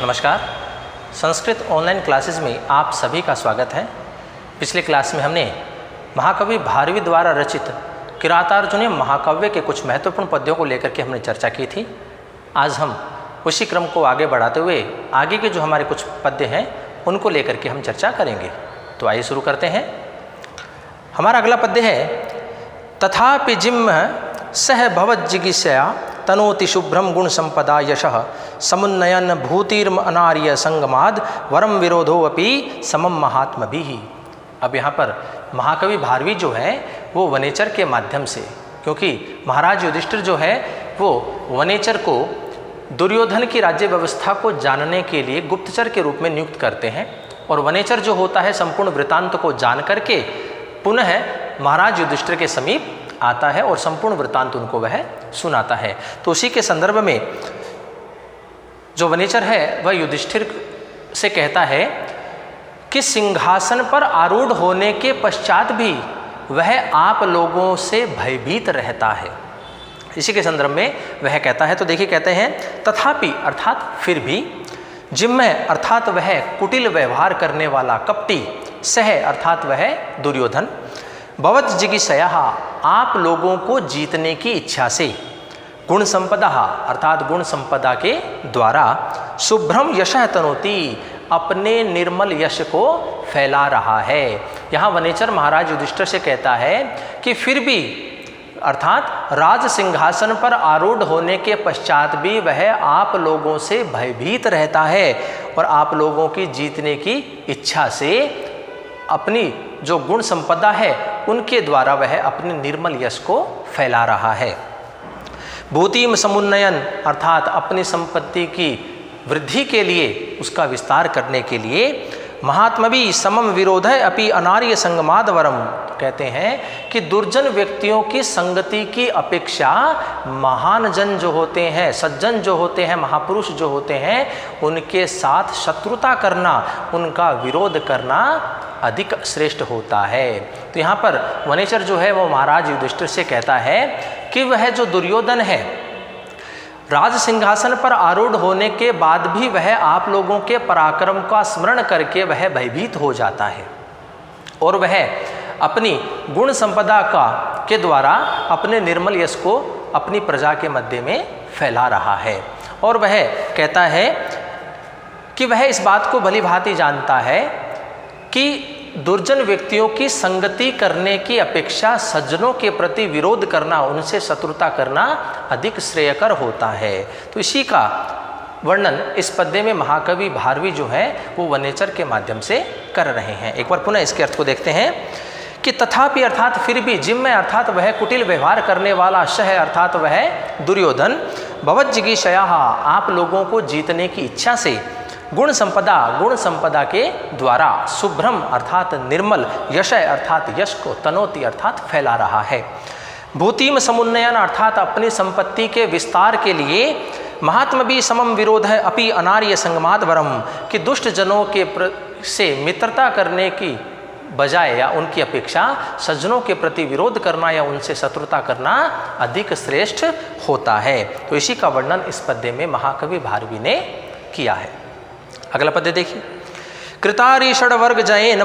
नमस्कार। Sanskrit online classes में आप सभी का स्वागत है। पिछले क्लास में हमने महाकवि भारवी द्वारा रचित किरातार्जुनीय महाकाव्य के कुछ महत्वपूर्ण पद्यों को लेकर के हमने चर्चा की थी। आज हम उसी क्रम को आगे बढ़ाते हुए आगे के जो हमारे कुछ पद्य हैं उनको लेकर के हम चर्चा करेंगे। तो आइए शुरू करते हैं। हमारा अगला पद्य है, तथापि जिम्म सह भवज्जिगीषया तनोति शुभ्रम गुण संपदा यशः समुन्नयन भूतिर्म अनार्य संगमाद वरम विरोधो अपि समम महात्मभिः। अब यहाँ पर महाकवि भारवी जो है वो वनेचर के माध्यम से, क्योंकि महाराज युधिष्ठिर जो है वो वनेचर को दुर्योधन की राज्य व्यवस्था को जानने के लिए गुप्तचर के रूप में नियुक्त करते हैं, और वनेचर जो होता है संपूर्ण वृत्तांत को जान करके पुनः महाराज युधिष्ठिर के समीप आता है और संपूर्ण वृत्तांत उनको वह सुनाता है। तो उसी के संदर्भ में जो वनेचर है वह युधिष्ठिर से कहता है कि सिंहासन पर आरूढ़ होने के पश्चात भी वह आप लोगों से भयभीत रहता है। इसी के संदर्भ में वह कहता है। तो देखिए कहते हैं, तथापि अर्थात फिर भी, जिम्म अर्थात वह कुटिल व्यवहार करने वाला कपटी, सह अर्थात वह दुर्योधन, भवज्जिगीषया आप लोगों को जीतने की इच्छा से, गुण संपदा अर्थात गुण संपदा के द्वारा, शुभ्रम यशः तनोति अपने निर्मल यश को फैला रहा है। यहाँ वनेचर महाराज युधिष्ठिर से कहता है कि फिर भी अर्थात राज सिंहासन पर आरूढ़ होने के पश्चात भी वह आप लोगों से भयभीत रहता है और आप लोगों की जीतने की इच्छा से अपनी जो गुण संपदा है उनके द्वारा वह अपने निर्मल यश को फैला रहा है। भूतिम समुन्नयन अर्थात अपनी संपत्ति की वृद्धि के लिए, उसका विस्तार करने के लिए, महात्मभी समम विरोध अपि अनार्य संगमाद वरम, कहते हैं कि दुर्जन व्यक्तियों की संगति की अपेक्षा महान जन जो होते हैं, सज्जन जो होते हैं, महापुरुष जो होते हैं, उनके साथ शत्रुता करना, उनका विरोध करना अधिक श्रेष्ठ होता है। तो यहाँ पर वनेचर जो है वो महाराज युधिष्ठिर से कहता है कि वह जो दुर्योधन है, राज सिंहासन पर आरूढ़ होने के बाद भी वह आप लोगों के पराक्रम का स्मरण करके वह भयभीत हो जाता है और वह अपनी गुण संपदा के द्वारा अपने निर्मल यश को अपनी प्रजा के मध्य में फैला रहा है। और वह कहता है कि वह इस बात को भली भांति जानता है कि दुर्जन व्यक्तियों की संगति करने की अपेक्षा सज्जनों के प्रति विरोध करना, उनसे शत्रुता करना अधिक श्रेयकर होता है। तो इसी का वर्णन इस पद्य में महाकवि भारवी जो है वो वनेचर के माध्यम से कर रहे हैं। एक बार पुनः इसके अर्थ को देखते हैं कि तथापि अर्थात फिर भी, जिम्म अर्थात वह कुटिल व्यवहार करने वाला, शह अर्थात वह दुर्योधन, भवज्जिगीषया आप लोगों को जीतने की इच्छा से, गुण संपदा के द्वारा, शुभ्रम अर्थात निर्मल, यश अर्थात यश को, तनोति अर्थात फैला रहा है, भूतिम समुन्नयन अर्थात अपनी संपत्ति के विस्तार के लिए, महात्मभी समम विरोध अपि अनार्य संगमाद वरम, कि दुष्ट जनों के से मित्रता करने की बजाय या उनकी अपेक्षा सज्जनों के प्रति विरोध करना या उनसे शत्रुता करना अधिक श्रेष्ठ होता है। तो इसी का वर्णन इस पद्य में महाकवि भारवी ने किया है। अगला पद्य देखिए, कृतारी षड्वर्ग जयेन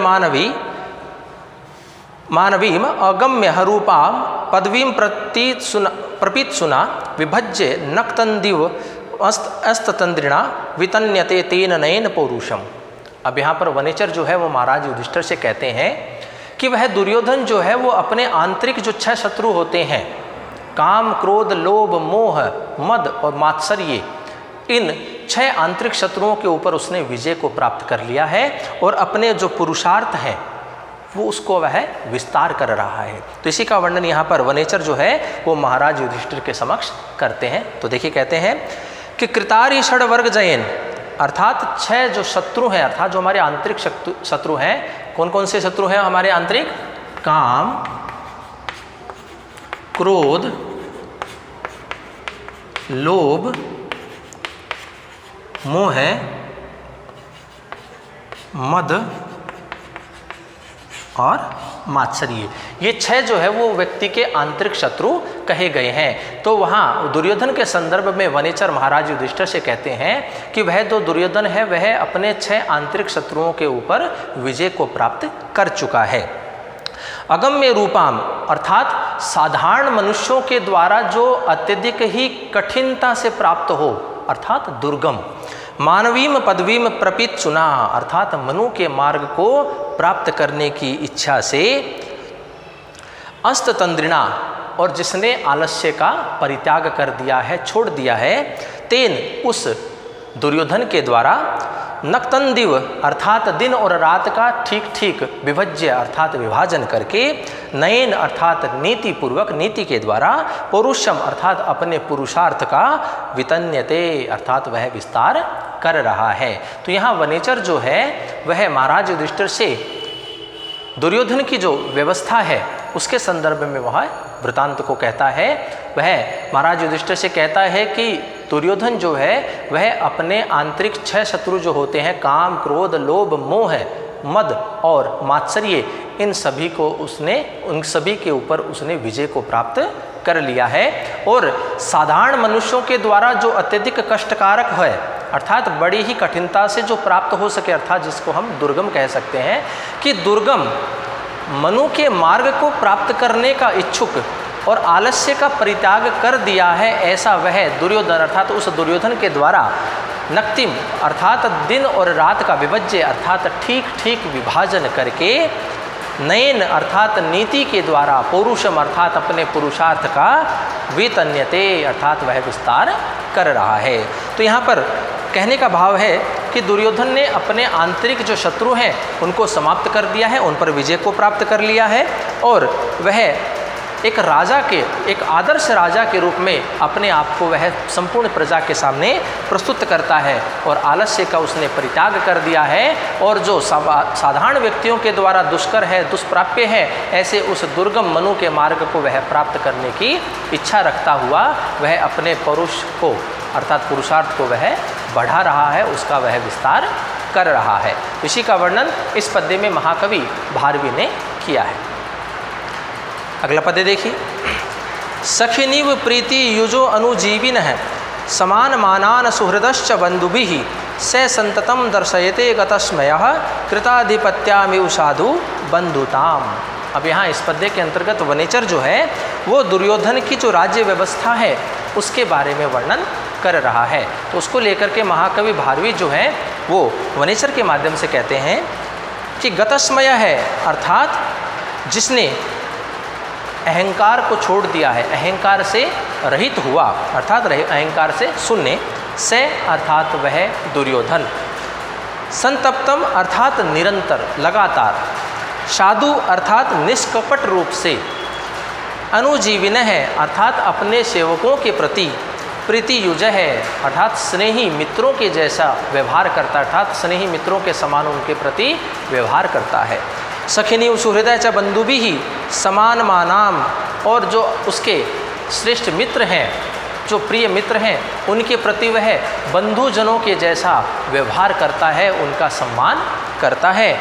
मानवीम अगम्य हरूपा पदवीं प्रपीत सुना विभज्य नक्तंदिव अस्ततंद्रिणा वितन्यते तेन नयन पौरुषम। अब यहाँ पर वनेचर जो है वो महाराज युधिष्ठिर से कहते हैं कि वह दुर्योधन जो है वो अपने आंतरिक जो 6 शत्रु होते हैं, काम, क्रोध, लोभ, मोह, मद और मात्सर्य, इन 6 आंतरिक शत्रुओं के ऊपर उसने विजय को प्राप्त कर लिया है और अपने जो पुरुषार्थ हैं वो उसको वह विस्तार कर रहा है। तो इसी का वर्णन यहाँ पर वनेचर जो है वो महाराज युधिष्ठिर के समक्ष करते हैं। तो देखिए कहते हैं कि कृतारी षड्वर्ग जयेन अर्थात 6 जो शत्रु हैं, अर्थात जो हमारे आंतरिक शत्रु हैं, कौन कौन से शत्रु हैं हमारे आंतरिक? काम, क्रोध, लोभ, मोह, मद और मात्सर्य, ये 6 जो है वो व्यक्ति के आंतरिक शत्रु कहे गए हैं। तो वहाँ दुर्योधन के संदर्भ में वनेचर महाराज युधिष्ठिर से कहते हैं कि वह जो दुर्योधन है वह अपने 6 आंतरिक शत्रुओं के ऊपर विजय को प्राप्त कर चुका है। अगम्य रूपाम अर्थात साधारण मनुष्यों के द्वारा जो अत्यधिक ही कठिनता से प्राप्त हो अर्थात दुर्गम, मानवीम पदवीम प्रपीत चुना अर्थात मनु के मार्ग को प्राप्त करने की इच्छा से, अस्ततंद्रिणा और जिसने आलस्य का परित्याग कर दिया है, छोड़ दिया है, तेन उस दुर्योधन के द्वारा, नक्तंदिव अर्थात दिन और रात का ठीक ठीक विभज्य अर्थात विभाजन करके, नयन अर्थात नीति पूर्वक नीति के द्वारा, पौरुषम अर्थात अपने पुरुषार्थ का, वितन्यते अर्थात वह विस्तार कर रहा है। तो यहाँ वनेचर जो है वह महाराज युधिष्ठिर से दुर्योधन की जो व्यवस्था है उसके संदर्भ में वह वृतांत को कहता है। वह महाराज युधिष्ठिर से कहता है कि दुर्योधन जो है वह अपने आंतरिक 6 शत्रु जो होते हैं काम, क्रोध, लोभ, मोह, मद और मात्सर्य, इन सभी को उसने, उन सभी के ऊपर उसने विजय को प्राप्त कर लिया है। और साधारण मनुष्यों के द्वारा जो अत्यधिक कष्टकारक है अर्थात बड़ी ही कठिनता से जो प्राप्त हो सके अर्थात जिसको हम दुर्गम कह सकते हैं, कि दुर्गम मनु के मार्ग को प्राप्त करने का इच्छुक और आलस्य का परित्याग कर दिया है, ऐसा वह दुर्योधन अर्थात उस दुर्योधन के द्वारा नक्तिम अर्थात दिन और रात का विभज्य अर्थात ठीक ठीक विभाजन करके, नयन अर्थात नीति के द्वारा, पौरुषम अर्थात अपने पुरुषार्थ का, वितन्यते अर्थात वह विस्तार कर रहा है। तो यहाँ पर कहने का भाव है कि दुर्योधन ने अपने आंतरिक जो शत्रु हैं उनको समाप्त कर दिया है, उन पर विजय को प्राप्त कर लिया है और वह एक राजा के, एक आदर्श राजा के रूप में अपने आप को वह संपूर्ण प्रजा के सामने प्रस्तुत करता है और आलस्य का उसने परित्याग कर दिया है। और जो साधारण व्यक्तियों के द्वारा दुष्कर है, दुष्प्राप्य है, ऐसे उस दुर्गम मनु के मार्ग को वह प्राप्त करने की इच्छा रखता हुआ वह अपने पौरुष को अर्थात पुरुषार्थ को वह बढ़ा रहा है, उसका वह विस्तार कर रहा है। इसी का वर्णन इस पद्य में महाकवि भारवी ने किया है। अगला पद्य देखिए, सखिनिव प्रीति युजो अनुजीविन है, समान मानान सुहृदश्च बंधुभिः, से संततम दर्शयते गतस्मय कृताधिपत्यामिव साधु बंधुताम। अब यहाँ इस पद्य के अंतर्गत वनेचर जो है वो दुर्योधन की जो राज्य व्यवस्था है उसके बारे में वर्णन कर रहा है। तो उसको लेकर के महाकवि भारवी जो है वो वनेचर के माध्यम से कहते हैं कि गतस्मय है अर्थात जिसने अहंकार को छोड़ दिया है, अहंकार से रहित हुआ अर्थात अहंकार से शून्य, से अर्थात वह दुर्योधन, संतप्तम अर्थात निरंतर लगातार, साधु अर्थात निष्कपट रूप से, अनुजीविन है अर्थात अपने सेवकों के प्रति, प्रीति युज है अर्थात स्नेही मित्रों के जैसा व्यवहार करता अर्थात स्नेही मित्रों के समान उनके प्रति व्यवहार करता है। सखिनी सुहृदय च बंधुभिः समान मानाम और जो उसके श्रेष्ठ मित्र हैं, जो प्रिय मित्र हैं, उनके प्रति वह बंधुजनों के जैसा व्यवहार करता है, उनका सम्मान करता है।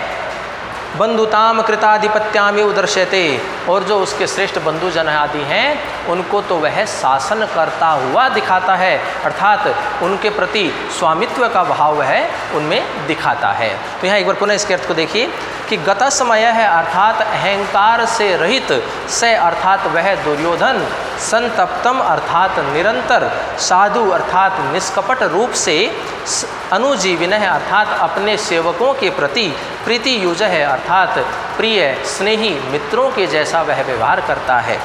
बंधुताम कृताधिपत्यामिव दर्शयते और जो उसके श्रेष्ठ बंधुजन आदि हैं उनको तो वह शासन करता हुआ दिखाता है अर्थात उनके प्रति स्वामित्व का भाव वह उनमें दिखाता है। तो यहाँ एक बार पुनः इसके अर्थ को देखिए कि गतस्मय है अर्थात अहंकार से रहित, से अर्थात वह दुर्योधन, संतप्तम अर्थात निरंतर, साधु अर्थात निष्कपट रूप से, अनुजीविन है अर्थात अपने सेवकों के प्रति, प्रीति युज है अर्थात प्रिय स्नेही मित्रों के जैसा वह व्यवहार करता है।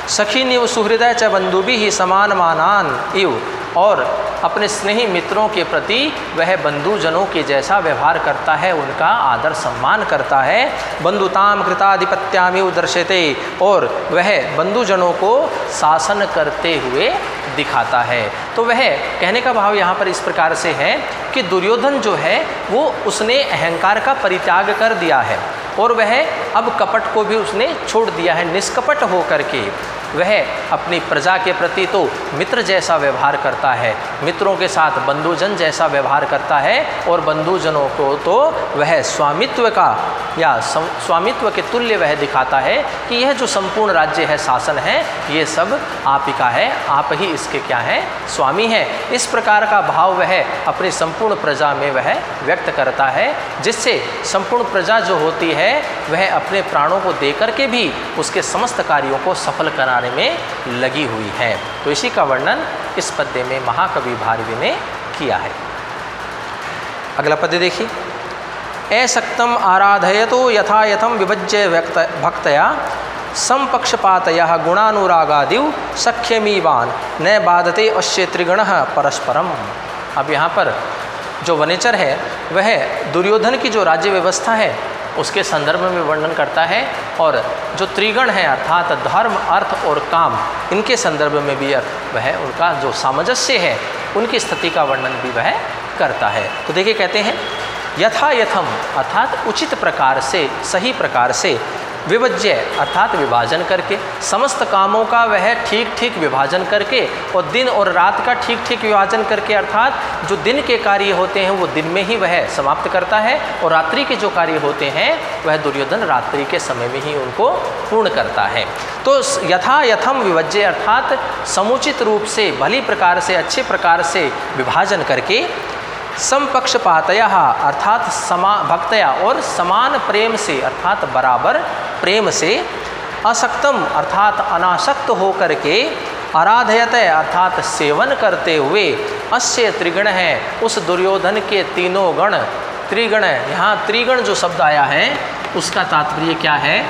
सखिनिव सुहृदय च बंधुभिः समान मानान इव और अपने स्नेही मित्रों के प्रति वह बंधुजनों के जैसा व्यवहार करता है, उनका आदर सम्मान करता है। बंधुताम कृताधिपत्यामिव दर्शयते और वह बंधुजनों को शासन करते हुए दिखाता है। तो वह कहने का भाव यहाँ पर इस प्रकार से है कि दुर्योधन जो है वो उसने अहंकार का परित्याग कर दिया है और वह अब कपट को भी उसने छोड़ दिया है, निष्कपट हो करके वह अपनी प्रजा के प्रति तो मित्र जैसा व्यवहार करता है, मित्रों के साथ बंधुजन जैसा व्यवहार करता है, और बंधुजनों को तो वह स्वामित्व का या स्वामित्व के तुल्य वह दिखाता है कि यह जो संपूर्ण राज्य है, शासन है, ये सब आप ही का है, आप ही इसके क्या हैं, स्वामी हैं। इस प्रकार का भाव वह अपनी संपूर्ण प्रजा में वह व्यक्त करता है, जिससे संपूर्ण प्रजा जो होती है वह अपने प्राणों को देकर के भी उसके समस्त कार्यों को सफल कराने में लगी हुई है। तो इसी का वर्णन इस पद्य में महाकवि भारवी ने किया है। अगला पद्य देखिए। असक्तम आराधयतो यथा यथम विभज्य भक्तया संपक्षपातयः गुणानुरागादिव सख्यमीवान न बाधते अस्य त्रिगुणः परस्परम। अब यहाँ पर जो वनेचर है वह दुर्योधन की जो राज्य व्यवस्था है उसके संदर्भ में वर्णन करता है, और जो त्रिगण है अर्थात धर्म, अर्थ और काम, इनके संदर्भ में भी वह उनका जो सामंजस्य है उनकी स्थिति का वर्णन भी वह करता है। तो देखिए कहते हैं यथा यथम अर्थात उचित प्रकार से, सही प्रकार से, विभज्य अर्थात विभाजन करके, समस्त कामों का वह ठीक ठीक विभाजन करके, और दिन और रात का ठीक ठीक विभाजन करके, अर्थात जो दिन के कार्य होते हैं वो दिन में ही वह समाप्त करता है, और रात्रि के जो कार्य होते हैं वह दुर्योधन रात्रि के समय में ही उनको पूर्ण करता है। तो यथा यथम विभज्य अर्थात समुचित रूप से, भली प्रकार से, अच्छे प्रकार से विभाजन करके, समपक्षपातया अर्थात भक्तया और समान प्रेम से अर्थात बराबर प्रेम से, असक्तम अर्थात अनासक्त होकर के, आराधयत अर्थात सेवन करते हुए, अस्य त्रिगण है उस दुर्योधन के तीनों गण, त्रिगण, यहाँ त्रिगण जो शब्द आया है उसका तात्पर्य क्या है,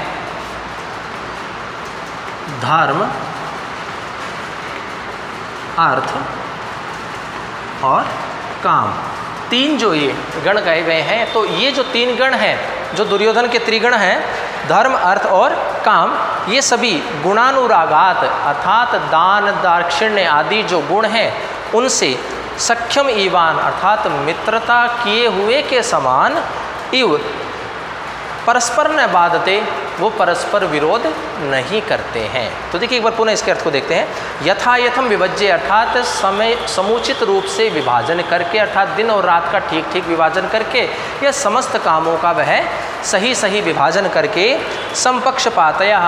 धर्म, अर्थ और काम, तीन जो ये गण कहे गए हैं। तो ये जो तीन गण हैं, जो दुर्योधन के त्रिगण हैं, धर्म, अर्थ और काम, ये सभी गुणानुरागात अर्थात दान, दाक्षिण्य आदि जो गुण हैं उनसे सख्यम ईवान अर्थात मित्रता किए हुए के समान, इव परस्पर न बाधते, वो परस्पर विरोध नहीं करते हैं। तो देखिए एक बार पुनः इसके अर्थ को देखते हैं। यथा यथम विभज्य अर्थात समय समुचित रूप से विभाजन करके, अर्थात दिन और रात का ठीक ठीक विभाजन करके, यह समस्त कामों का वह सही सही विभाजन करके, समपक्षपातया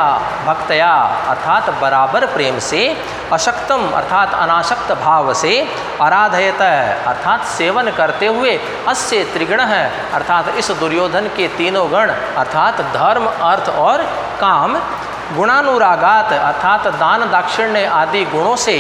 भक्तया अर्थात बराबर प्रेम से, अशक्तम अर्थात अनासक्त भाव से, आराधयत अर्थात सेवन करते हुए, अस्य त्रिगण है अर्थात इस दुर्योधन के तीनों गण अर्थात धर्म, अर्थ और काम, गुणानुरागात अर्थात दान, दाक्षिण्य आदि गुणों से,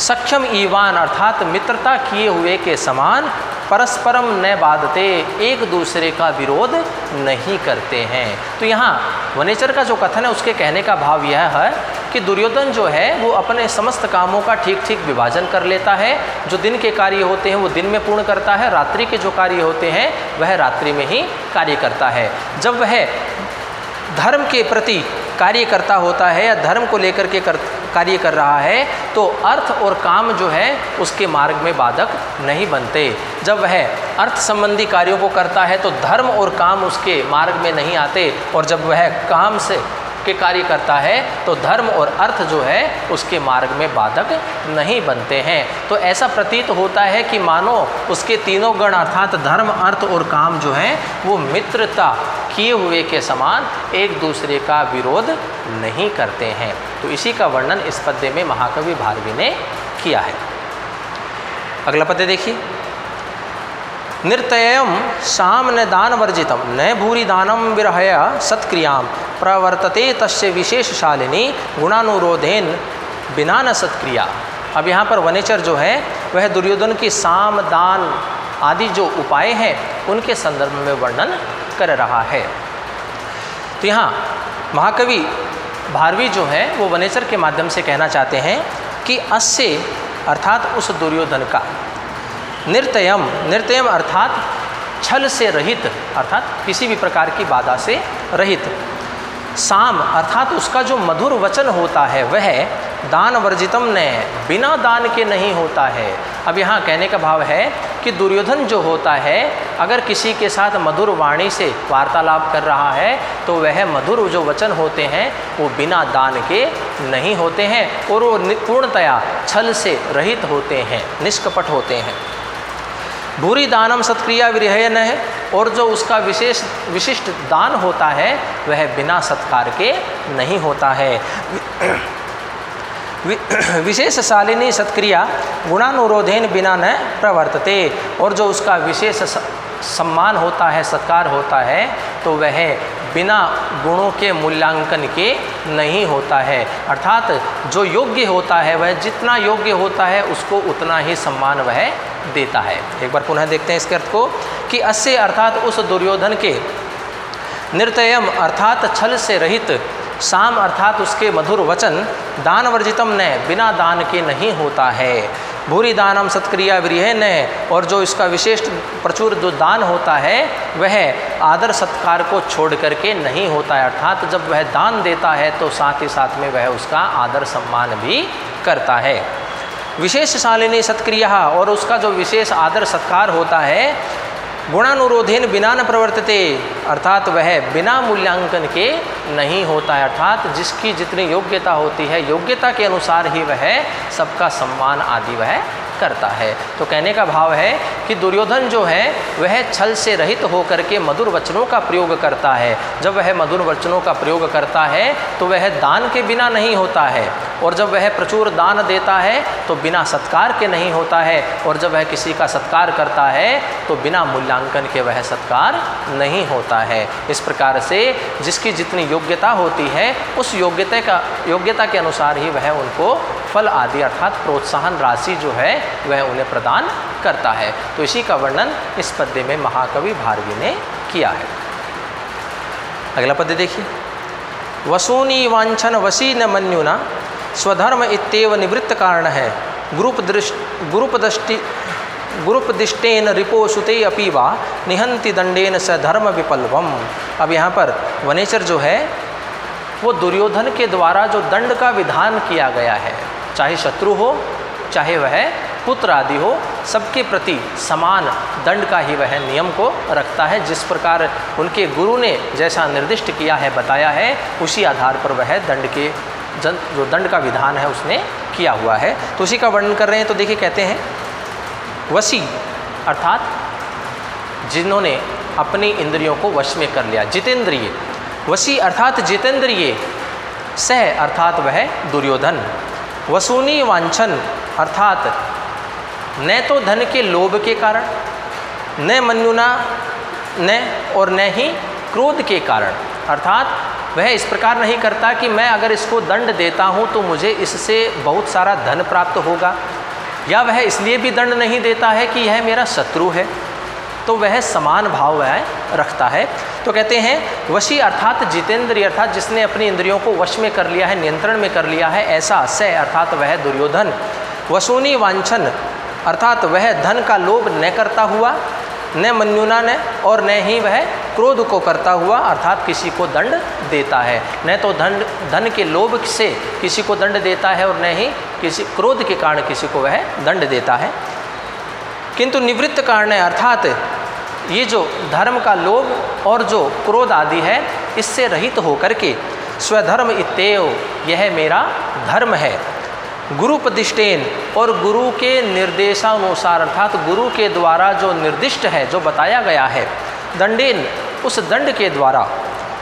सख्यम ईवान अर्थात मित्रता किए हुए के समान, परस्परम न बाधते एक दूसरे का विरोध नहीं करते हैं। तो यहाँ वनेचर का जो कथन है उसके कहने का भाव यह है कि दुर्योधन जो है वो अपने समस्त कामों का ठीक ठीक विभाजन कर लेता है, जो दिन के कार्य होते हैं वो दिन में पूर्ण करता है, रात्रि के जो कार्य होते हैं वह रात्रि में ही कार्य करता है। जब वह धर्म के प्रति कार्य करता होता है या धर्म को लेकर के कार्य कर रहा है तो अर्थ और काम जो है उसके मार्ग में बाधक नहीं बनते। जब वह अर्थ संबंधी कार्यों को करता है तो धर्म और काम उसके मार्ग में नहीं आते, और जब वह काम से के कार्य करता है तो धर्म और अर्थ जो है उसके मार्ग में बाधक नहीं बनते हैं। तो ऐसा प्रतीत होता है कि मानो उसके तीनों गण अर्थात धर्म, अर्थ और काम जो है वो मित्रता किए हुए के समान एक दूसरे का विरोध नहीं करते हैं। तो इसी का वर्णन इस पद्य में महाकवि भारवी ने किया है। अगला पद्य देखिए। निर्तयम साम न दान वर्जितम न भूरि दानम विरहय सत्क्रियां प्रवर्तते तस्य विशेषशालिनी गुणानुरोधेन बिना न सत्क्रिया। अब यहाँ पर वनेचर जो है वह दुर्योधन की साम, दान आदि जो उपाय हैं उनके संदर्भ में वर्णन कर रहा है। तो यहाँ महाकवि भारवी जो है वो वनेचर के माध्यम से कहना चाहते हैं कि अस्य अर्थात उस दुर्योधन का, निर्तयम, निर्तयम अर्थात छल से रहित अर्थात किसी भी प्रकार की बाधा से रहित, साम अर्थात उसका जो मधुर वचन होता है वह दान वर्जितम ने बिना दान के नहीं होता है। अब यहाँ कहने का भाव है कि दुर्योधन जो होता है अगर किसी के साथ मधुर वाणी से वार्तालाप कर रहा है तो वह मधुर जो वचन होते हैं वो बिना दान के नहीं होते हैं और वो पूर्णतया छल से रहित होते हैं, निष्कपट होते हैं। भूरी दानम सत्क्रिया विरहयन है, और जो उसका विशिष्ट दान होता है वह बिना सत्कार के नहीं होता है। विशेष शालिनी सत्क्रिया गुणानुरोधेन बिना न प्रवर्तते, और जो उसका विशेष सम्मान होता है, सत्कार होता है, तो वह बिना गुणों के मूल्यांकन के नहीं होता है। अर्थात जो योग्य होता है वह जितना योग्य होता है उसको उतना ही सम्मान वह देता है। एक बार पुनः देखते हैं इसके अर्थ को कि अस्य अर्थात उस दुर्योधन के निर्तयम अर्थात छल से रहित, साम अर्थात उसके मधुर वचन, दान वर्जितम न बिना दान के नहीं होता है। भूरी दानम सत्क्रिया विरह न, और जो इसका विशेष प्रचुर जो दान होता है वह आदर सत्कार को छोड़ करके नहीं होता है। अर्थात जब वह दान देता है तो साथ ही साथ में वह उसका आदर सम्मान भी करता है। विशेष शालिनी सत्क्रिया, और उसका जो विशेष आदर सत्कार होता है, गुणानुरोधेन बिना न प्रवर्तते, अर्थात वह बिना मूल्यांकन के नहीं होता है। अर्थात जिसकी जितनी योग्यता होती है योग्यता के अनुसार ही वह सबका सम्मान आदि वह करता है। तो कहने का भाव है कि दुर्योधन जो है वह छल से रहित होकर के मधुर वचनों का प्रयोग करता है। जब वह मधुर वचनों का प्रयोग करता है तो वह दान के बिना नहीं होता है, और जब वह प्रचुर दान देता है तो बिना सत्कार के नहीं होता है, और जब वह किसी का सत्कार करता है तो बिना मूल्यांकन के वह सत्कार नहीं होता है। इस प्रकार से जिसकी जितनी योग्यता होती है उस योग्यता के अनुसार ही वह उनको फल आदि अर्थात प्रोत्साहन राशि जो है वह उन्हें प्रदान करता है। तो इसी का वर्णन इस पद्य में महाकवि भारवी ने किया है। अगला पद्य देखिए। वसूनी वांछन वसी न मन्युना स्वधर्म इत्येव निवृत्त कारण है, गुरुपदिष्टेन रिपोसुते अपि वा निहंति दंडेन स धर्म विपल्वम। अब यहाँ पर वनेचर जो है वो दुर्योधन के द्वारा जो दंड का विधान किया गया है, चाहे शत्रु हो चाहे वह पुत्र आदि हो, सबके प्रति समान दंड का ही वह नियम को रखता है। जिस प्रकार उनके गुरु ने जैसा निर्दिष्ट किया है, बताया है, उसी आधार पर वह जो दंड का विधान है उसने किया हुआ है। तो उसी का वर्णन कर रहे हैं। तो देखिए कहते हैं वशी अर्थात जिन्होंने अपनी इंद्रियों को वश में कर लिया, जितेंद्रिय। वशी अर्थात जितेंद्रिय, सह अर्थात वह दुर्योधन। वसूनी वांछन अर्थात न तो धन के लोभ के कारण, न मन्युना न और न ही क्रोध के कारण, अर्थात वह इस प्रकार नहीं करता कि मैं अगर इसको दंड देता हूँ तो मुझे इससे बहुत सारा धन प्राप्त होगा, या वह इसलिए भी दंड नहीं देता है कि यह मेरा शत्रु है। तो वह समान भाव वह रखता है। तो कहते हैं वशी अर्थात जितेंद्रिय, अर्थात जिसने अपनी इंद्रियों को वश में कर लिया है, नियंत्रण में कर लिया है, ऐसा स अर्थात वह दुर्योधन। वसूनी वांछन अर्थात वह धन का लोभ न करता हुआ, न मन्युना न और न ही वह क्रोध को करता हुआ, अर्थात किसी को दंड देता है। न तो धन के लोभ से किसी को दंड देता है और न ही किसी क्रोध के कारण किसी को वह दंड देता है। किंतु निवृत्त कारण है, अर्थात ये जो धर्म का लोभ और जो क्रोध आदि है इससे रहित होकर के स्वधर्म इत्येव, यह मेरा धर्म है। गुरुपदिष्टेन और गुरु के निर्देशानुसार, अर्थात गुरु के द्वारा जो निर्दिष्ट है, जो बताया गया है, दंडेन उस दंड के द्वारा,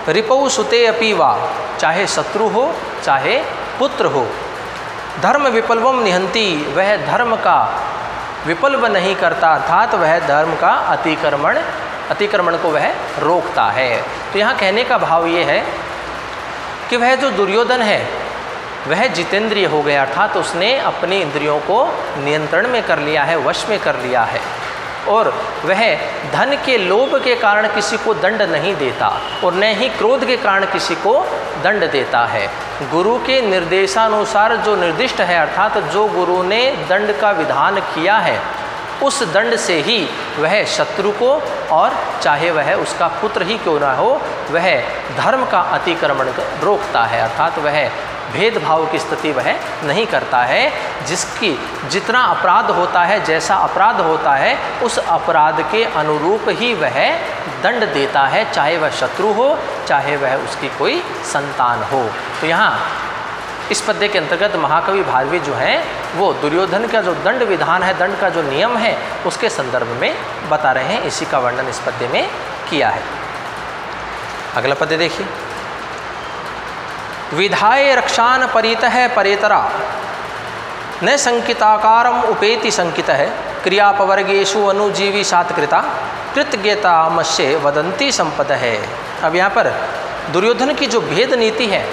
रिपौ सुते अपि वा, चाहे शत्रु हो चाहे पुत्र हो, धर्म विपल्वम निहंति, वह धर्म का विपल्व नहीं करता, अर्थात वह धर्म का अतिक्रमण को वह रोकता है। तो यहाँ कहने का भाव ये है कि वह जो दुर्योधन है वह जितेंद्रिय हो गया, अर्थात उसने अपनी इंद्रियों को नियंत्रण में कर लिया है, वश में कर लिया है, और वह धन के लोभ के कारण किसी को दंड नहीं देता और न ही क्रोध के कारण किसी को दंड देता है। गुरु के निर्देशानुसार जो निर्दिष्ट है, अर्थात जो गुरु ने दंड का विधान किया है, उस दंड से ही वह शत्रु को, और चाहे वह उसका पुत्र ही क्यों ना हो, वह धर्म का अतिक्रमण रोकता है, अर्थात वह भेदभाव की स्थिति वह नहीं करता है। जिसकी जितना अपराध होता है, जैसा अपराध होता है, उस अपराध के अनुरूप ही वह दंड देता है, चाहे वह शत्रु हो, चाहे वह उसकी कोई संतान हो। तो यहाँ इस पद्य के अंतर्गत महाकवि भारवी जो हैं वो दुर्योधन का जो दंड विधान है, दंड का जो नियम है, उसके संदर्भ में बता रहे हैं। इसी का वर्णन इस पद्य में किया है। अगला पद्य देखिए। विधाय रक्षान परितः परेतरा न संकिताकारम उपेति संकितः क्रियापवर्गेषु अनुजीवी सात्कृता कृतज्ञतामस्य वदंती संपद है। अब यहाँ पर दुर्योधन की जो भेद नीति है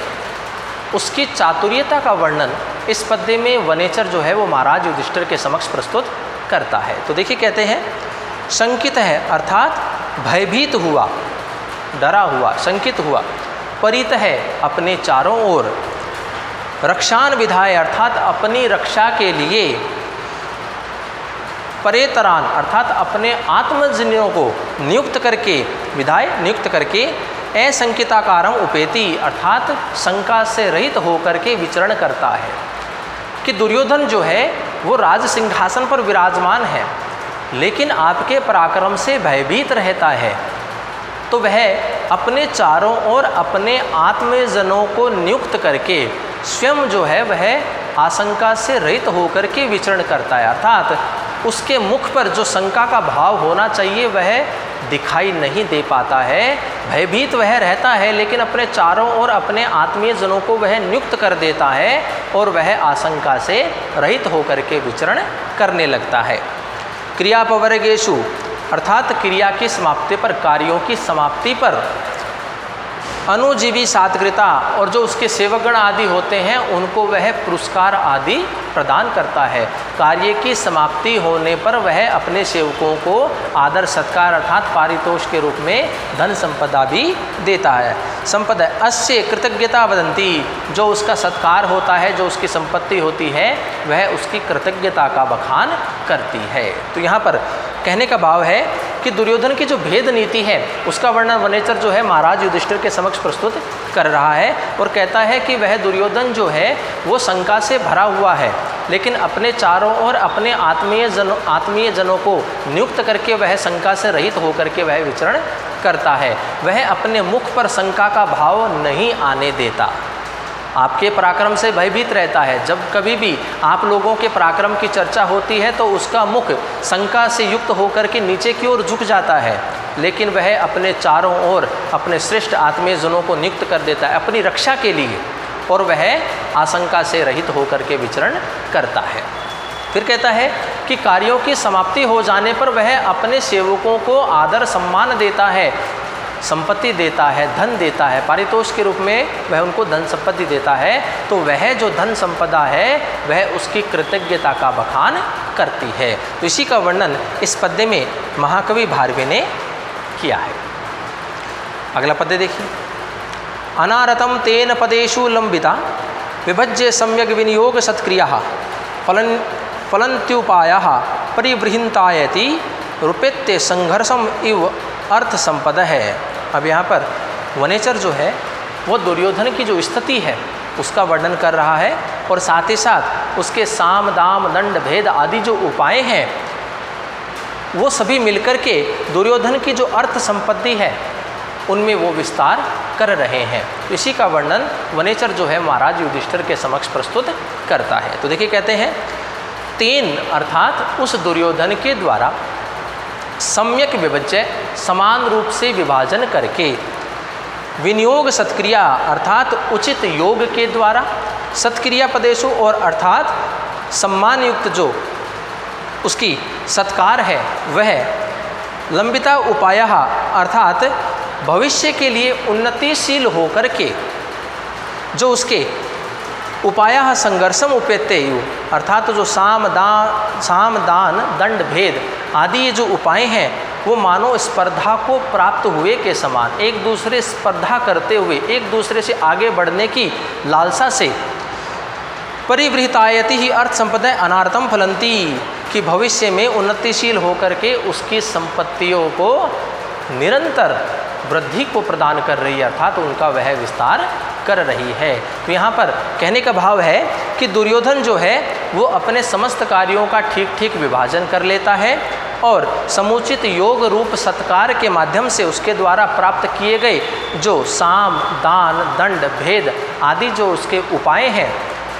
उसकी चातुर्यता का वर्णन इस पद्य में वनेचर जो है वो महाराज युधिष्ठिर के समक्ष प्रस्तुत करता है। तो देखिए कहते हैं शंकित है अर्थात भयभीत हुआ, डरा हुआ, शंकित हुआ, परित है अपने चारों ओर, रक्षान विधाय अर्थात अपनी रक्षा के लिए, परेतरान अर्थात अपने आत्मजनों को नियुक्त करके, विधाय नियुक्त करके, असंकिताकारम उपेति अर्थात शंका से रहित होकर के विचरण करता है। कि दुर्योधन जो है वो राज सिंहासन पर विराजमान है, लेकिन आपके पराक्रम से भयभीत रहता है, तो वह अपने चारों ओर अपने आत्मजनों को नियुक्त करके स्वयं जो है वह आशंका से रहित होकर के विचरण करता है। अर्थात उसके मुख पर जो शंका का भाव होना चाहिए वह दिखाई नहीं दे पाता है। भयभीत वह रहता है, लेकिन अपने चारों ओर अपने आत्मीय जनों को वह नियुक्त कर देता है और वह आशंका से रहित होकर के विचरण करने लगता है। क्रियापवर्गेषु अर्थात क्रिया की समाप्ति पर, कार्यों की समाप्ति पर, अनुजीवी सात्कृता और जो उसके सेवकगण आदि होते हैं उनको वह पुरस्कार आदि प्रदान करता है। कार्य की समाप्ति होने पर वह अपने सेवकों को आदर सत्कार अर्थात पारितोष के रूप में धन संपदा भी देता है। संपदा अस्य कृतज्ञता वदंती, जो उसका सत्कार होता है, जो उसकी संपत्ति होती है, वह उसकी कृतज्ञता का बखान करती है। तो यहाँ पर कहने का भाव है कि दुर्योधन की जो भेद नीति है उसका वर्णन वनेचर जो है महाराज युधिष्ठिर के समक्ष प्रस्तुत कर रहा है और कहता है कि वह दुर्योधन जो है वो शंका से भरा हुआ है, लेकिन अपने चारों ओर अपने आत्मीय जनों को नियुक्त करके वह शंका से रहित होकर के वह विचरण करता है। वह अपने मुख पर शंका का भाव नहीं आने देता, आपके पराक्रम से भयभीत रहता है। जब कभी भी आप लोगों के पराक्रम की चर्चा होती है तो उसका मुख शंका से युक्त होकर के नीचे की ओर झुक जाता है, लेकिन वह अपने चारों ओर अपने श्रेष्ठ आत्मीय जनों को नियुक्त कर देता है अपनी रक्षा के लिए, और वह आशंका से रहित होकर के विचरण करता है। फिर कहता है कि कार्यों की समाप्ति हो जाने पर वह अपने सेवकों को आदर सम्मान देता है, संपत्ति देता है, धन देता है, पारितोष के रूप में वह उनको धन संपत्ति देता है। तो वह जो धन संपदा है वह उसकी कृतज्ञता का बखान करती है। तो इसी का वर्णन इस पद्य में महाकवि भारवी ने किया है। अगला पद्य देखिए। अनारतम तेन पदेषु लंबिता विभज्य सम्यक विनियोग सत्क्रिया फलन्त्युपायः परिवृहिंतायति रूपेत्य संघर्षम इव अर्थ संपदा है। अब यहाँ पर वनेचर जो है वो दुर्योधन की जो स्थिति है उसका वर्णन कर रहा है, और साथ ही साथ उसके साम दाम दंड भेद आदि जो उपाय हैं वो सभी मिलकर के दुर्योधन की जो अर्थ संपत्ति है उनमें वो विस्तार कर रहे हैं। इसी का वर्णन वनेचर जो है महाराज युधिष्ठिर के समक्ष प्रस्तुत करता है। तो देखिए कहते हैं तेन अर्थात उस दुर्योधन के द्वारा सम्यक विभज्य समान रूप से विभाजन करके, विनियोग सत्क्रिया अर्थात उचित योग के द्वारा, सत्क्रिया पदेशु और अर्थात सम्मान युक्त जो उसकी सत्कार है वह, लंबिता उपाय अर्थात भविष्य के लिए उन्नतिशील होकर के जो उसके उपाय संघर्षम उपेत्य अर्थात जो साम दान दंड भेद आदि ये जो उपाय हैं वो मानो स्पर्धा को प्राप्त हुए के समान, एक दूसरे स्पर्धा करते हुए एक दूसरे से आगे बढ़ने की लालसा से, परिवृहितायति ही अर्थ संपदा अनार्थम फलंती कि भविष्य में उन्नतिशील होकर के उसकी संपत्तियों को निरंतर वृद्धि को प्रदान कर रही है, अर्थात उनका वह विस्तार कर रही है। तो यहाँ पर कहने का भाव है कि दुर्योधन जो है वो अपने समस्त कार्यों का ठीक ठीक विभाजन कर लेता है और समुचित योग रूप सत्कार के माध्यम से उसके द्वारा प्राप्त किए गए जो साम, दान, दंड, भेद आदि जो उसके उपाय हैं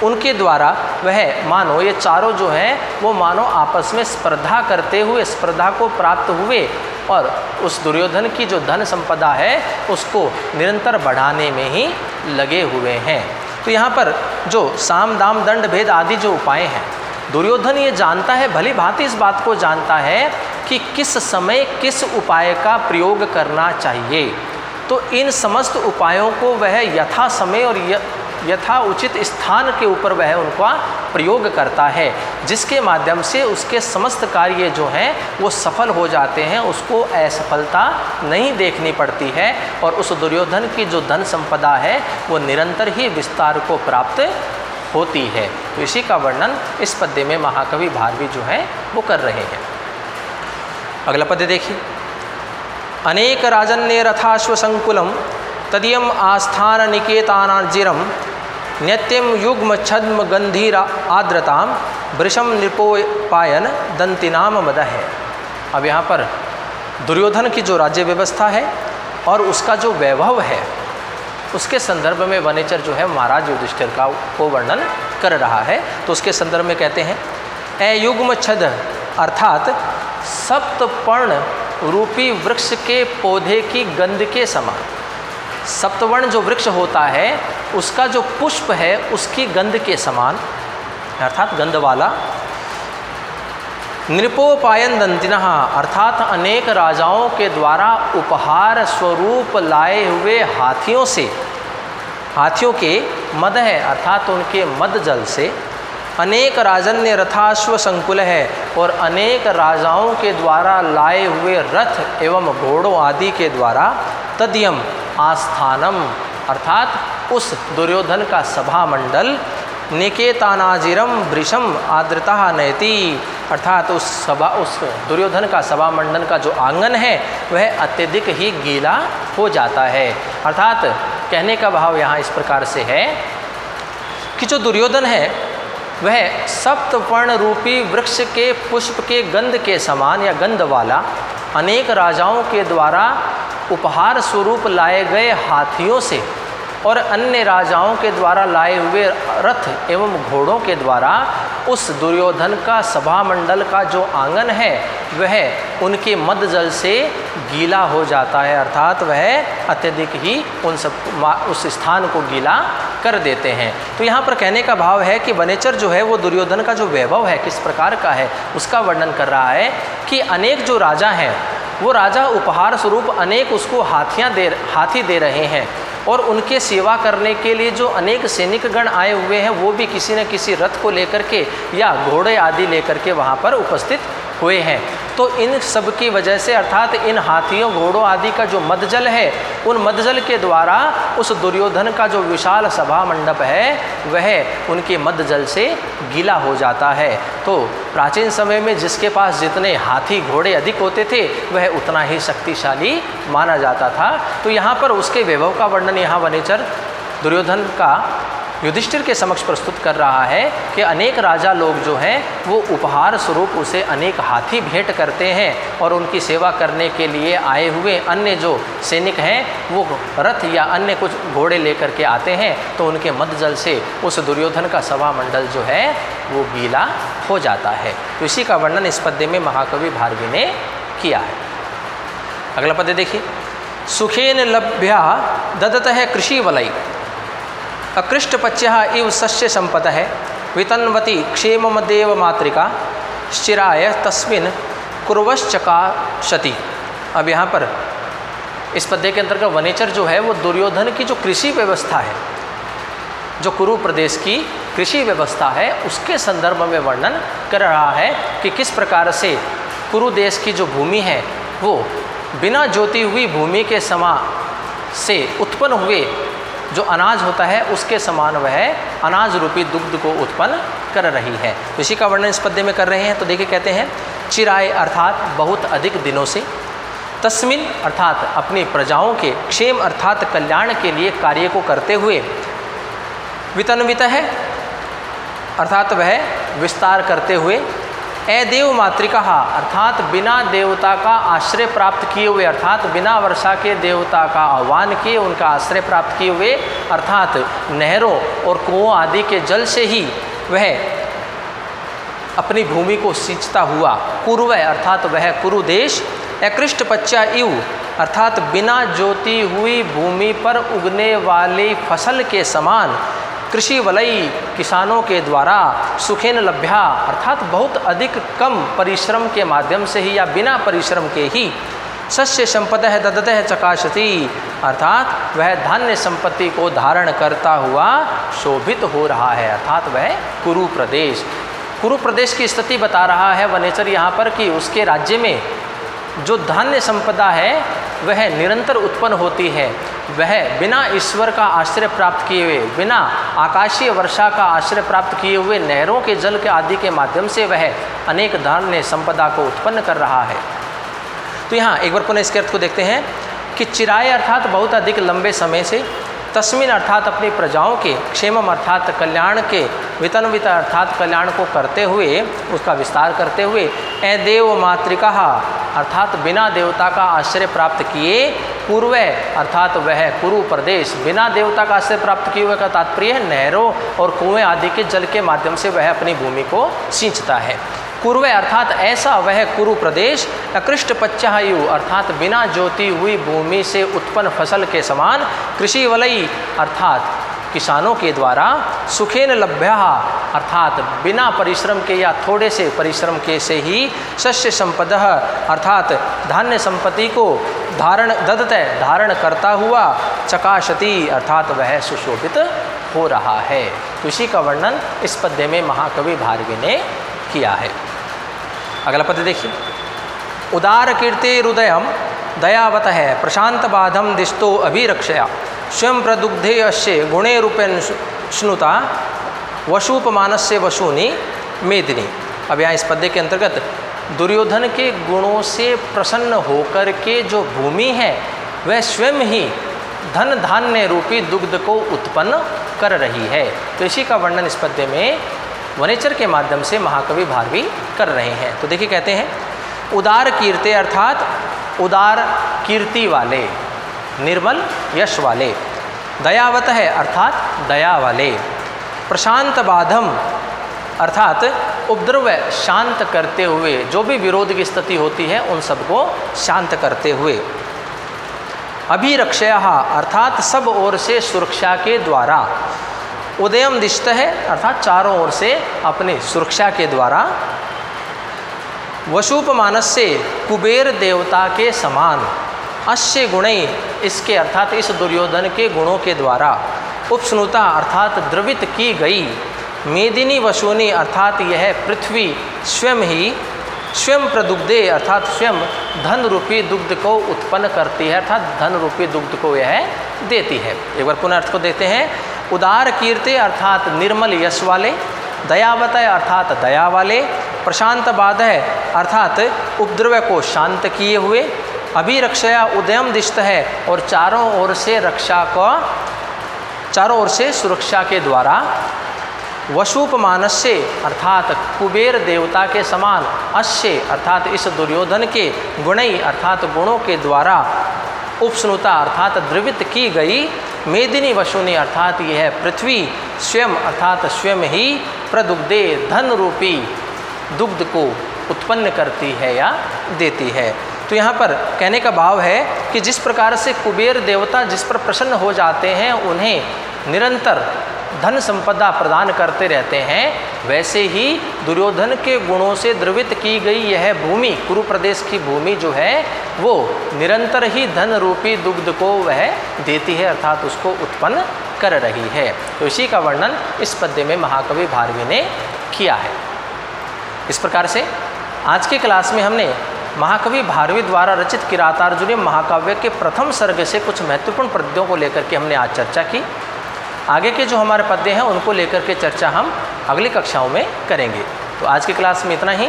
उनके द्वारा वह मानो ये चारों जो हैं वो मानो आपस में स्पर्धा करते हुए स्पर्धा को प्राप्त हुए और उस दुर्योधन की जो धन संपदा है उसको निरंतर बढ़ाने में ही लगे हुए हैं। तो यहाँ पर जो साम, दाम, दंड, भेद आदि जो उपाय हैं दुर्योधन ये जानता है, भली भांति इस बात को जानता है कि किस समय किस उपाय का प्रयोग करना चाहिए। तो इन समस्त उपायों को वह यथा समय और यथा उचित स्थान के ऊपर वह उनका प्रयोग करता है, जिसके माध्यम से उसके समस्त कार्य जो हैं वो सफल हो जाते हैं, उसको असफलता नहीं देखनी पड़ती है और उस दुर्योधन की जो धन संपदा है वो निरंतर ही विस्तार को प्राप्त होती है। तो इसी का वर्णन इस पद्य में महाकवि भारवी जो हैं वो कर रहे हैं। अगला पद्य देखिए। अनेक राजन्य रथाश्व संकुलम तदीयम आस्थान निकेतानाजिरम नित्यम युग्म छद्म गंधीर आर्द्रताम वृषम नृपोपायन दंतिनाम मद है। अब यहाँ पर दुर्योधन की जो राज्य व्यवस्था है और उसका जो वैभव है उसके संदर्भ में वनेचर जो है महाराज युधिष्ठिर का को वर्णन कर रहा है। तो उसके संदर्भ में कहते हैं अयुग्म छद अर्थात सप्तपर्ण रूपी वृक्ष के पौधे की गंध के समान। सप्तवर्ण जो वृक्ष होता है उसका जो पुष्प है उसकी गंध के समान अर्थात गंध वाला। नृपोपायन दंतिनः अर्थात अनेक राजाओं के द्वारा उपहार स्वरूप लाए हुए हाथियों से, हाथियों के मद है अर्थात उनके मद जल से, अनेक राजन्य रथाश्व संकुल है और अनेक राजाओं के द्वारा लाए हुए रथ एवं घोड़ों आदि के द्वारा तदयम आस्थानम अर्थात उस दुर्योधन का सभा मंडल निकेतानाजिरम वृषम आर्द्रता नयति अर्थात उस दुर्योधन का सभा मंडल का जो आंगन है वह अत्यधिक ही गीला हो जाता है। अर्थात कहने का भाव यहाँ इस प्रकार से है कि जो दुर्योधन है वह सप्तपर्ण रूपी वृक्ष के पुष्प के गंध के समान या गंध वाला अनेक राजाओं के द्वारा उपहार स्वरूप लाए गए हाथियों से और अन्य राजाओं के द्वारा लाए हुए रथ एवं घोड़ों के द्वारा उस दुर्योधन का सभा मंडल का जो आंगन है वह उनके मद जल से गीला हो जाता है अर्थात वह अत्यधिक ही उस स्थान को गीला कर देते हैं। तो यहाँ पर कहने का भाव है कि वनेचर जो है वो दुर्योधन का जो वैभव है किस प्रकार का है उसका वर्णन कर रहा है कि अनेक जो राजा हैं वो राजा उपहार स्वरूप अनेक उसको हाथी दे रहे हैं और उनके सेवा करने के लिए जो अनेक सैनिकगण आए हुए हैं वो भी किसी न किसी रथ को लेकर के या घोड़े आदि लेकर के वहाँ पर उपस्थित हुए हैं। तो इन सब की वजह से अर्थात इन हाथियों घोड़ों आदि का जो मदजल है उन मदजल के द्वारा उस दुर्योधन का जो विशाल सभा मंडप है वह उनके मदजल से गीला हो जाता है। तो प्राचीन समय में जिसके पास जितने हाथी घोड़े अधिक होते थे वह उतना ही शक्तिशाली माना जाता था। तो यहाँ पर उसके वैभव का वर्णन यहाँ वनेचर दुर्योधन का युधिष्ठिर के समक्ष प्रस्तुत कर रहा है कि अनेक राजा लोग जो हैं वो उपहार स्वरूप उसे अनेक हाथी भेंट करते हैं और उनकी सेवा करने के लिए आए हुए अन्य जो सैनिक हैं वो रथ या अन्य कुछ घोड़े लेकर के आते हैं तो उनके मदजल से उस दुर्योधन का सभा मंडल जो है वो गीला हो जाता है। तो इसी का वर्णन इस पद्य में महाकवि भारवी ने किया है। अगला पद्य देखिए। सुखेन लभ्या ददत है कृषि वलय अकृष्टपच्य इव सस्य संपत है वितन्वती क्षेम देव मातृका शिराय तस्मिन कुर्वश्चकाशति। अब यहाँ पर इस पद्य के अंतर्गत वनेचर जो है वो दुर्योधन की जो कृषि व्यवस्था है, जो कुरु प्रदेश की कृषि व्यवस्था है उसके संदर्भ में वर्णन कर रहा है कि किस प्रकार से कुरु देश की जो भूमि है वो बिना जोती हुई भूमि के समा से उत्पन्न हुए जो अनाज होता है उसके समान वह अनाज रूपी दुग्ध को उत्पन्न कर रही है। तो इसी का वर्णन इस पद्य में कर रहे हैं। तो देखिए कहते हैं चिराय अर्थात बहुत अधिक दिनों से, तस्मिन अर्थात अपनी प्रजाओं के क्षेम अर्थात कल्याण के लिए कार्य को करते हुए, वितन्वित है अर्थात वह विस्तार करते हुए, अदेव मातृका अर्थात बिना देवता का आश्रय प्राप्त किए हुए, अर्थात बिना वर्षा के देवता का आह्वान किए उनका आश्रय प्राप्त किए हुए, अर्थात नहरों और कुओं आदि के जल से ही वह अपनी भूमि को सींचता हुआ, कुरु अर्थात वह कुरु देश, अकृष्ट पच्चा इव अर्थात बिना जोती हुई भूमि पर उगने वाली फसल के समान, कृषि वलयी किसानों के द्वारा, सुखेन लभ्या अर्थात बहुत अधिक कम परिश्रम के माध्यम से ही या बिना परिश्रम के ही, सस्य संपदः ददतः चकाशति अर्थात वह धान्य संपत्ति को धारण करता हुआ शोभित हो रहा है, अर्थात वह कुरु प्रदेश। कुरु प्रदेश की स्थिति बता रहा है वनेचर यहाँ पर कि उसके राज्य में जो धान्य संपदा है वह निरंतर उत्पन्न होती है, वह बिना ईश्वर का आश्रय प्राप्त किए हुए, बिना आकाशीय वर्षा का आश्रय प्राप्त किए हुए नहरों के जल के आदि के माध्यम से वह अनेक धान्य संपदा को उत्पन्न कर रहा है। तो यहाँ एक बार पुनः इसके अर्थ को देखते हैं कि चिराय अर्थात बहुत अधिक लंबे समय से, तस्मिन अर्थात अपनी प्रजाओं के, क्षेमम अर्थात कल्याण के, वितन्वित अर्थात कल्याण को करते हुए, उसका विस्तार करते हुए, अदेव मातृका अर्थात बिना देवता का आश्रय प्राप्त किए, पूर्व अर्थात वह कुरु प्रदेश, बिना देवता का आश्रय प्राप्त किए हुए का तात्पर्य है नहरों और कुएं आदि के जल के माध्यम से वह अपनी भूमि को सींचता है। कुरु अर्थात ऐसा वह कुरु प्रदेश, अकृष्ट पच्चायु अर्थात बिना जोती हुई भूमि से उत्पन्न फसल के समान, कृषि वलयी अर्थात किसानों के द्वारा, सुखेन लभ्या अर्थात बिना परिश्रम के या थोड़े से परिश्रम के से ही, शस्य संपदः अर्थात धान्य संपत्ति को धारण करता हुआ, चकाशति अर्थात वह सुशोभित हो रहा है। तो इसी का वर्णन इस पद्य में महाकवि भारवी ने किया है। अगला पद्य देखिए, उदार कीर्ति हृदयम दयावत है, प्रशांत बाधम दिष्टो अभिरक्षया, स्वयं प्रदुग्धे अश्य गुणे रूपेण श्नुता, वशुपमानस्य वशूनि मेदिनी। अब यहाँ इस पद्य के अंतर्गत दुर्योधन के गुणों से प्रसन्न होकर के जो भूमि है वह स्वयं ही धन धान्य रूपी दुग्ध को उत्पन्न कर रही है। तो इसी का वर्णन इस पद्य में वनेचर के माध्यम से महाकवि भारवी कर रहे हैं। तो देखिए कहते हैं, उदार कीर्ति अर्थात उदार कीर्ति वाले, निर्मल यश वाले, दयावत है अर्थात दया वाले, प्रशांत बाधम अर्थात उपद्रव शांत करते हुए, जो भी विरोध की स्थिति होती है उन सबको शांत करते हुए, अभिरक्षया अर्थात सब ओर से सुरक्षा के द्वारा, उदयम दिष्ट है अर्थात चारों ओर से अपनी सुरक्षा के द्वारा, वशुपमानस से कुबेर देवता के समान, अश्य गुणै इसके अर्थात इस दुर्योधन के गुणों के द्वारा, उपस्नुता अर्थात द्रवित की गई, मेदिनी वशूनी अर्थात यह पृथ्वी स्वयं ही, स्वयं प्रदुग्धे अर्थात स्वयं धन रूपी दुग्ध को उत्पन्न करती है, अर्थात धन रूपी दुग्ध को यह देती है। एक बार पुनः अर्थ को देते हैं, उदार कीर्ति अर्थात निर्मल यश वाले, दयावत अर्थात दया वाले, प्रशांत बाध है अर्थात उपद्रव को शांत किए हुए, अभिरक्षया उदयम दिष्ट है और चारों ओर से रक्षा को, चारों ओर से सुरक्षा के द्वारा, वशुपमानस्य अर्थात कुबेर देवता के समान, अश्य अर्थात इस दुर्योधन के गुणई अर्थात गुणों के द्वारा, उपस्नुता अर्थात द्रवित की गई, मेदिनी वशुनी अर्थात यह पृथ्वी स्वयं अर्थात स्वयं ही प्रदुग्धे धन रूपी दुग्ध को उत्पन्न करती है या देती है। तो यहाँ पर कहने का भाव है कि जिस प्रकार से कुबेर देवता जिस पर प्रसन्न हो जाते हैं, उन्हें निरंतर धन संपदा प्रदान करते रहते हैं, वैसे ही दुर्योधन के गुणों से द्रवित की गई यह भूमि, कुरु प्रदेश की भूमि जो है वो निरंतर ही धन रूपी दुग्ध को वह देती है, अर्थात उसको उत्पन्न कर रही है। तो इसी का वर्णन इस पद्य में महाकवि भारवी ने किया है। इस प्रकार से आज की क्लास में हमने महाकवि भारवी द्वारा रचित किरातार्जुनीय महाकाव्य के प्रथम सर्ग से कुछ महत्वपूर्ण पद्यों को लेकर के हमने आज चर्चा की। आगे के जो हमारे पद्य हैं उनको लेकर के चर्चा हम अगली कक्षाओं में करेंगे। तो आज की क्लास में इतना ही।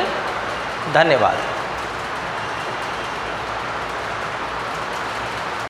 धन्यवाद।